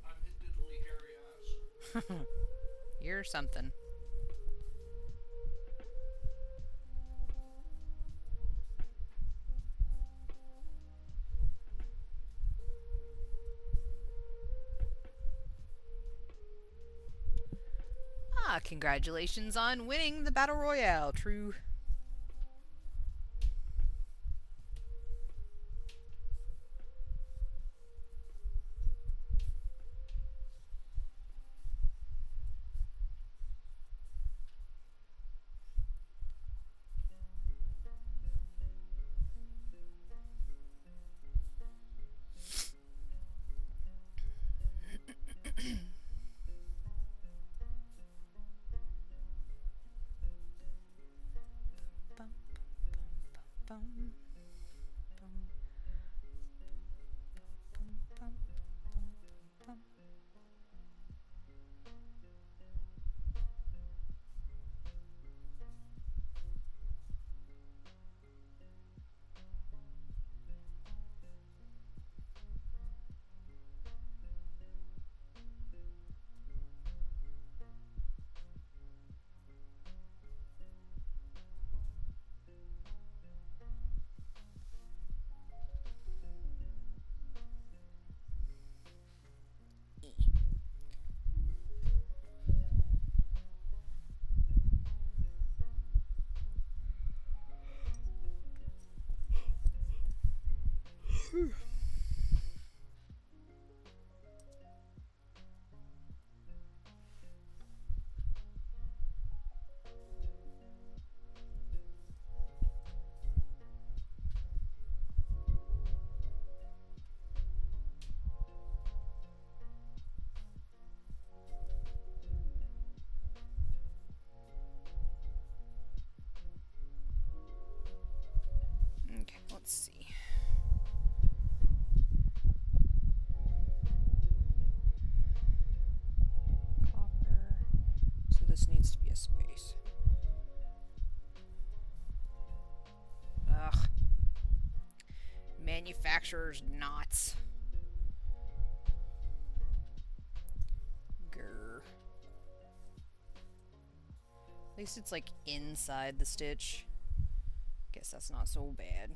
I'm his diddly hairy ass.
You're something. Congratulations on winning the Battle Royale, True. Okay, let's see. Copper. So this needs to be a space. Ugh. Manufacturer's knots. Grr. At least it's like inside the stitch. Guess that's not so bad.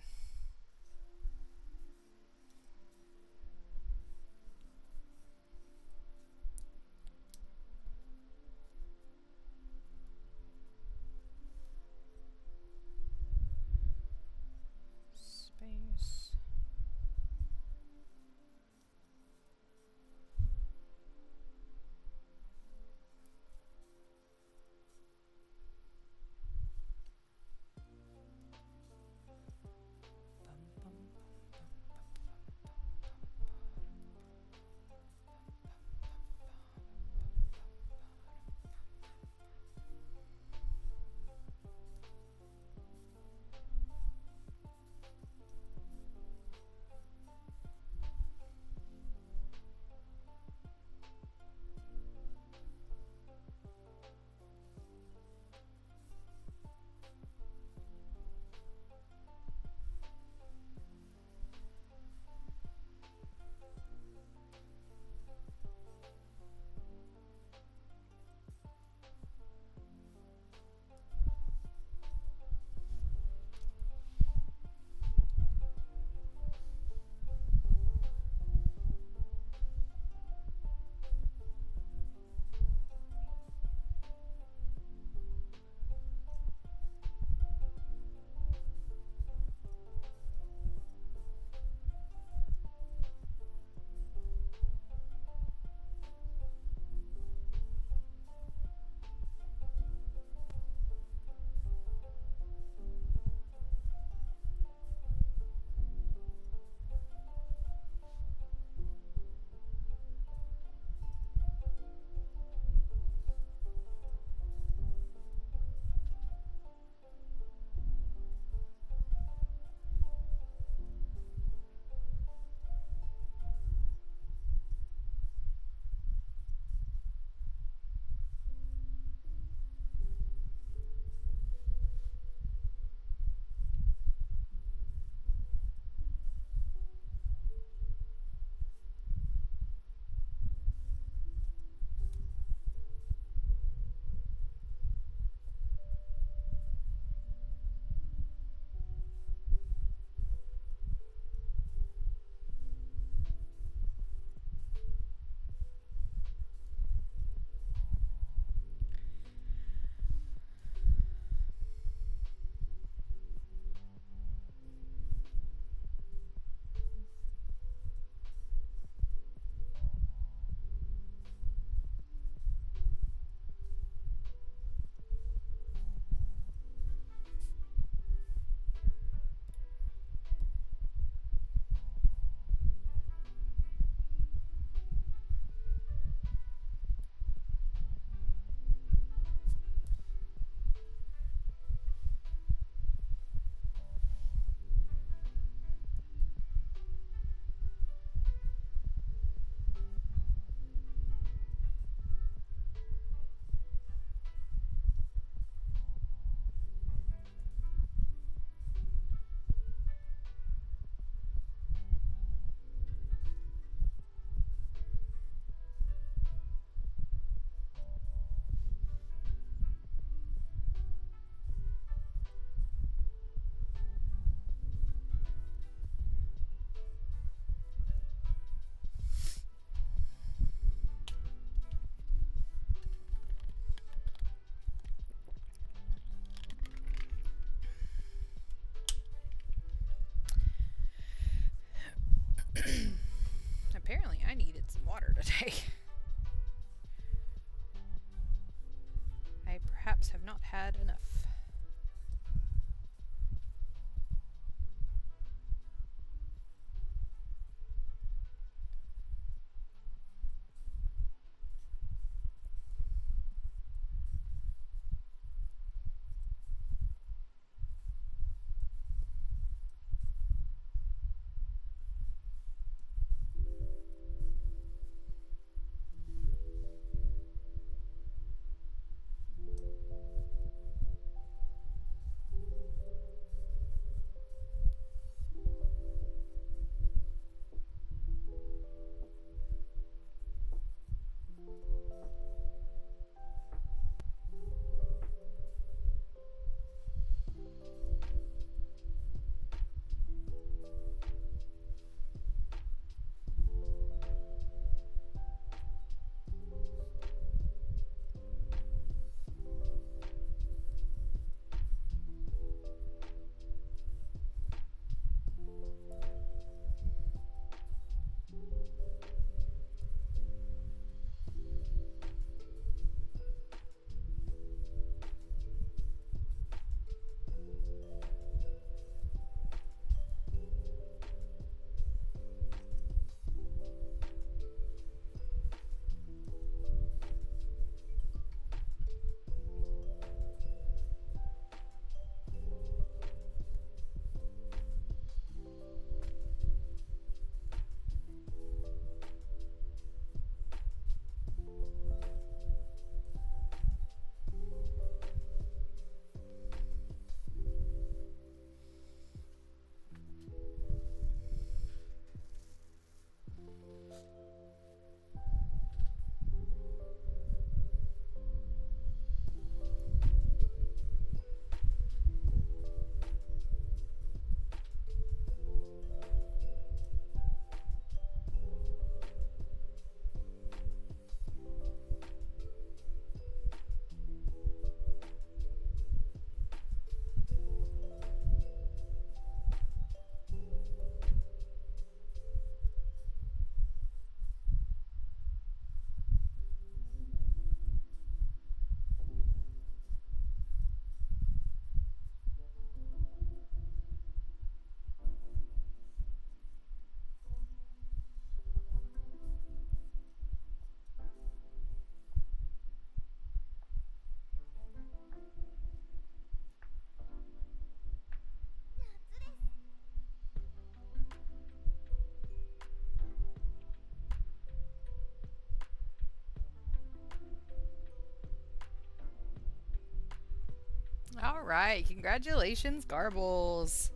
Apparently I needed some water today. I perhaps have not had enough. All right, congratulations, Garbles.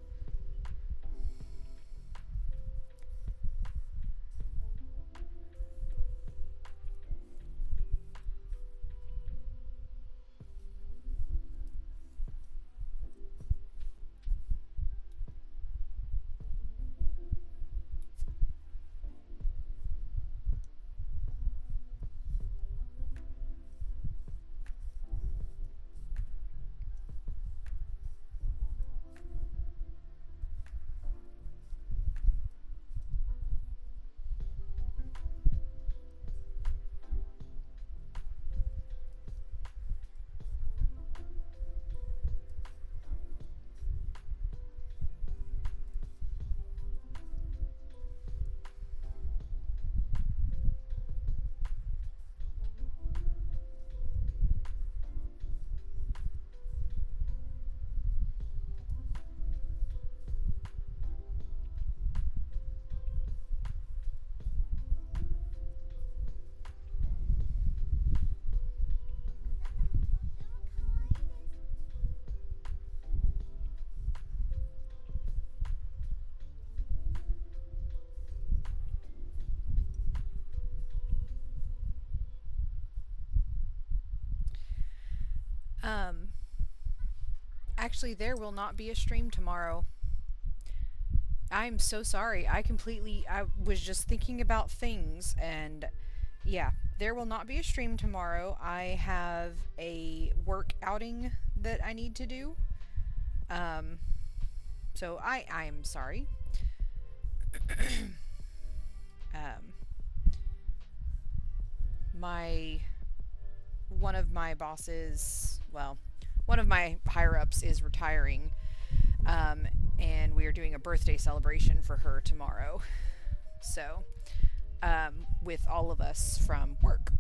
Um, Actually, there will not be a stream tomorrow. I'm so sorry. I was just thinking about things, and yeah, there will not be a stream tomorrow. I have a work outing that I need to do. Um, so I am sorry. one of my bosses, well, one of my higher ups is retiring, and we are doing a birthday celebration for her tomorrow. So, with all of us from work,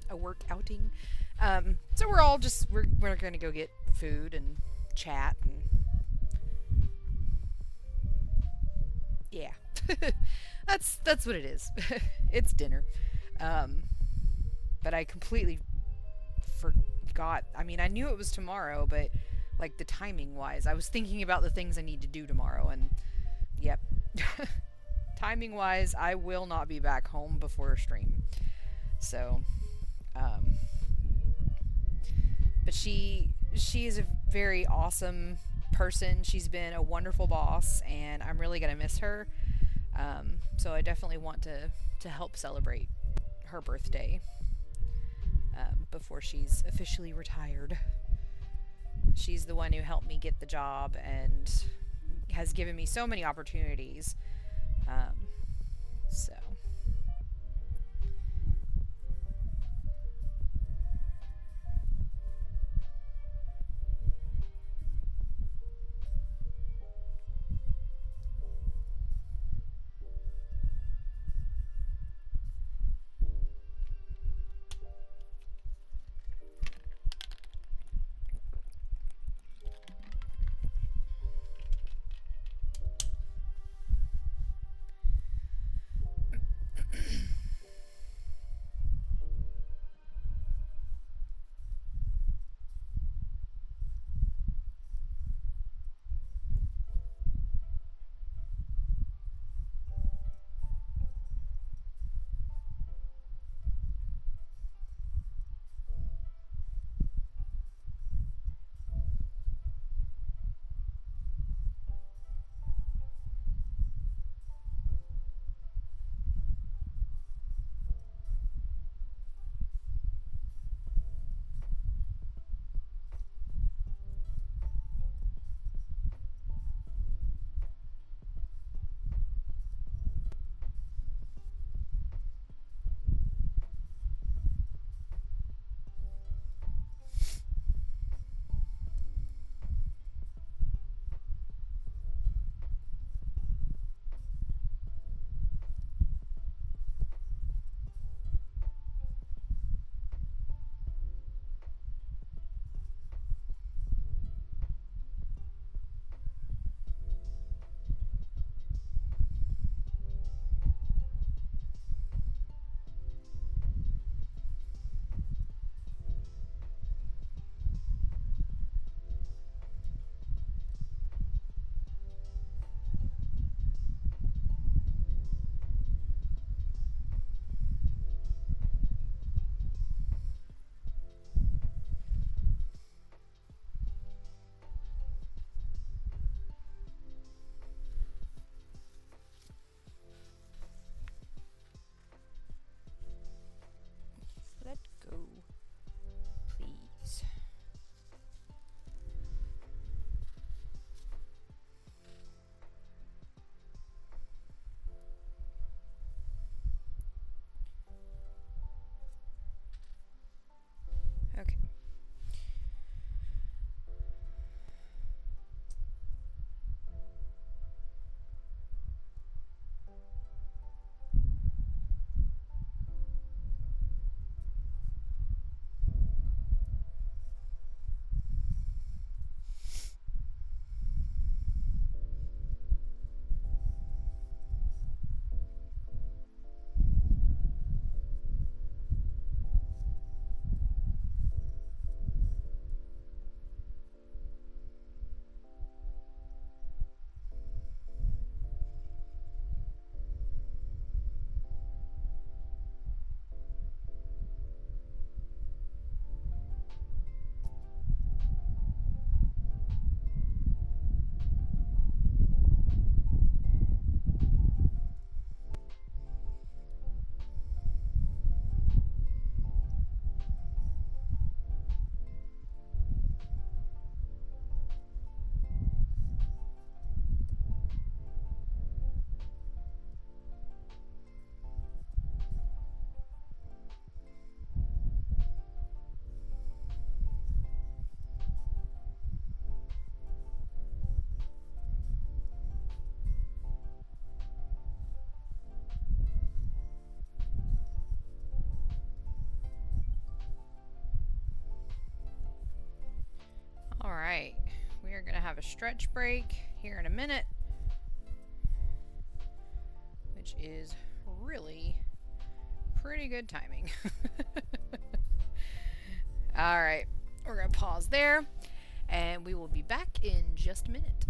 a work outing. So we're gonna go get food and chat and yeah, that's what it is. It's dinner. But I completely forgot. I mean, I knew it was tomorrow, but like the timing wise, I was thinking about the things I need to do tomorrow, and yep. Timing wise, I will not be back home before stream. So, but she is a very awesome person. She's been a wonderful boss, and I'm really gonna miss her. So I definitely want to help celebrate her birthday before she's officially retired. She's the one who helped me get the job and has given me so many opportunities. So. stretch break here in a minute, which is really pretty good timing. All right, we're going to pause there, and we will be back in just a minute.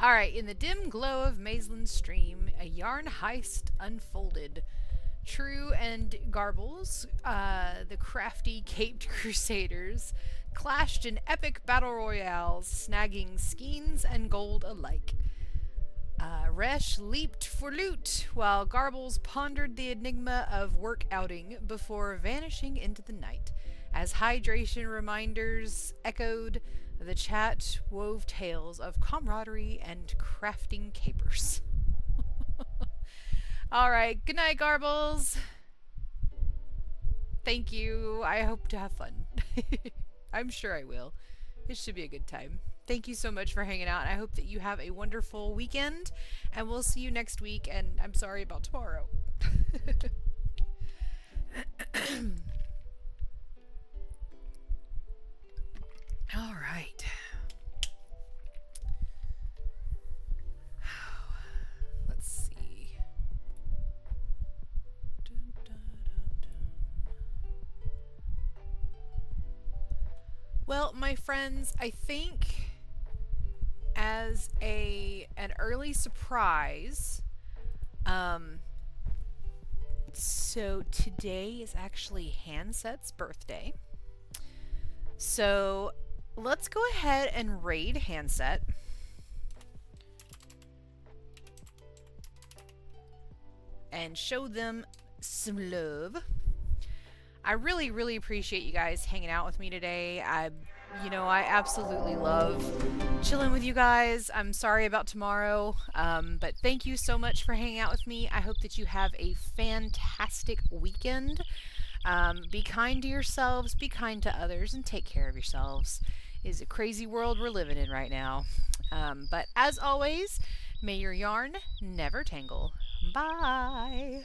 Alright, in the dim glow of Maislin's stream, a yarn heist unfolded. True and Garbles, the crafty caped crusaders, clashed in epic battle royales, snagging skeins and gold alike. Resh leaped for loot, while Garbles pondered the enigma of work outing before vanishing into the night. As hydration reminders echoed, the chat wove tales of camaraderie and crafting capers. Alright, good night, Garbles. Thank you. I hope to have fun. I'm sure I will. It should be a good time. Thank you so much for hanging out. I hope that you have a wonderful weekend, and we'll see you next week, and I'm sorry about tomorrow. All right. Let's see. Dun, dun, dun, dun. Well, my friends, I think as an early surprise, so today is actually Handset's birthday. So let's go ahead and raid Handset. And show them some love. I really, really appreciate you guys hanging out with me today. I absolutely love chilling with you guys. I'm sorry about tomorrow, but thank you so much for hanging out with me. I hope that you have a fantastic weekend. Be kind to yourselves, be kind to others, and take care of yourselves. It is a crazy world we're living in right now. But as always, may your yarn never tangle. Bye!